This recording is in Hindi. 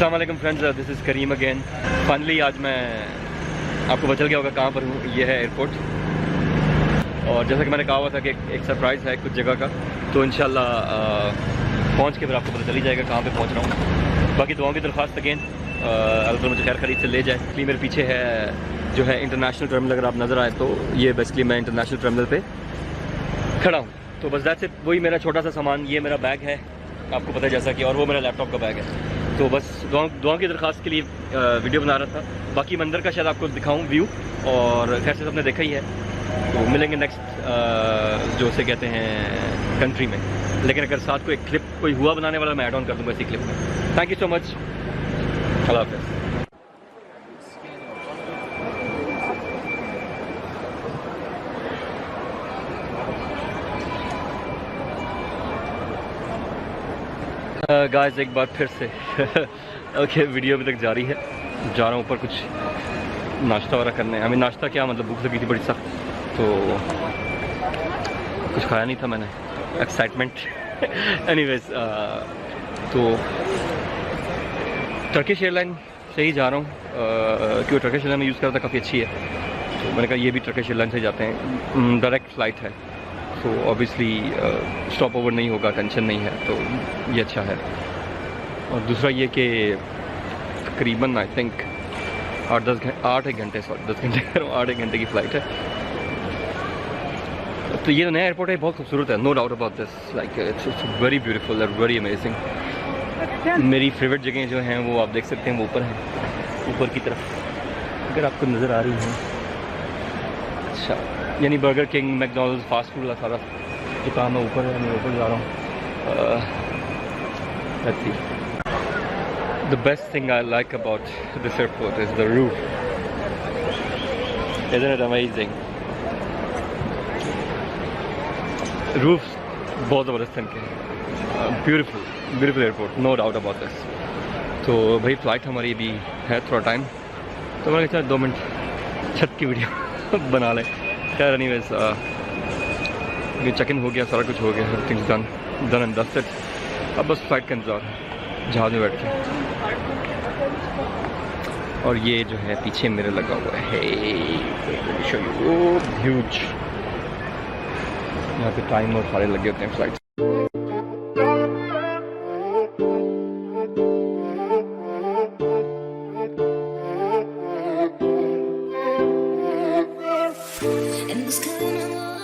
अस्सलाम वालेकुम friends, this is Karim again. Finally आज मैं आपको बचल गया होगा कहाँ पर हूँ। ये है एयरपोर्ट और जैसा कि मैंने कहा हुआ था कि एक सरप्राइज़ है कुछ जगह का, तो इंशाल्लाह पहुँच के फिर आपको पता चल ही जाएगा कहाँ पे पहुँच रहा हूँ। बाकी दुआओं की दरख्वास्त अगेन अल्लाह ताला मुझे खैर खरीद से ले जाए। इसलिए मेरे पीछे है जो है इंटरनेशनल टर्मिनल, अगर आप नज़र आए तो ये बेसिकली मैं इंटरनेशनल टर्मिनल पे खड़ा हूँ। तो बस दैट्स इट, वही मेरा छोटा सा सामान, ये मेरा बैग है आपको पता है जैसा कि, और वो मेरा लैपटॉप का बैग है। तो बस दुआ की दरख्वास्त के लिए वीडियो बना रहा था। बाकी मंदिर का शायद आपको दिखाऊं व्यू, और खैर से सबने देखा ही है। तो मिलेंगे नेक्स्ट जो से कहते हैं कंट्री में, लेकिन अगर साथ को एक क्लिप कोई हुआ बनाने वाला मैं ऐड ऑन कर दूँगा इसी क्लिप में। थैंक यू सो मच, अल्लाह हाफ़िज़। गाइस एक बार फिर से ओके वीडियो अभी तक जारी है। जा रहा हूँ ऊपर कुछ नाश्ता वगैरह करने। हमें नाश्ता क्या मतलब, भूख लगी थी बड़ी सख्त, तो कुछ खाया नहीं था मैंने, एक्साइटमेंट एनीवेज। तो टर्किश एयरलाइन से ही जा रहा हूँ क्योंकि टर्किश एयरलाइन में यूज़ करता काफ़ी अच्छी है। तो मैंने कहा ये भी टर्किश एयरलाइन से जाते हैं, डायरेक्ट फ़्लाइट है, तो ऑब्वियसली स्टॉप ओवर नहीं होगा, टेंशन नहीं है, तो ये अच्छा है। और दूसरा ये कि तकरीबन आई थिंक 8 एक घंटे 8 एक घंटे की फ़्लाइट है। तो ये नया एयरपोर्ट है, बहुत खूबसूरत है, no doubt about this. Like it's very beautiful और वेरी अमेजिंग। मेरी फेवरेट जगह जो हैं वो आप देख सकते हैं, वो ऊपर हैं, ऊपर की तरफ अगर आपको नज़र आ रही हैं। अच्छा, यानी burger king, McDonald's, fast food वाला सारा दुकान में ऊपर है, मैं ऊपर जा रहा हूँ। Let's see, the best thing I like about this airport is the roof. Isn't it amazing? Roof बहुत ज़बरदस्त इनके हैं। Beautiful beautiful airport, no doubt about this. तो भाई फ़्लाइट हमारी भी है थोड़ा टाइम, तो मैंने कहा 2 मिनट छत की वीडियो बना लें। खैर एनीवेज ये चेक इन हो गया, सारा कुछ हो गया, एवरीथिंग डन एंड डस्टेड। अब बस फ्लाइट का इंतज़ार है जहाज़ में बैठ के। और ये जो है पीछे मेरे लगा हुआ है ह्यूज, यहाँ पे टाइम और सारे लगे होते हैं फ्लाइट। And it's coming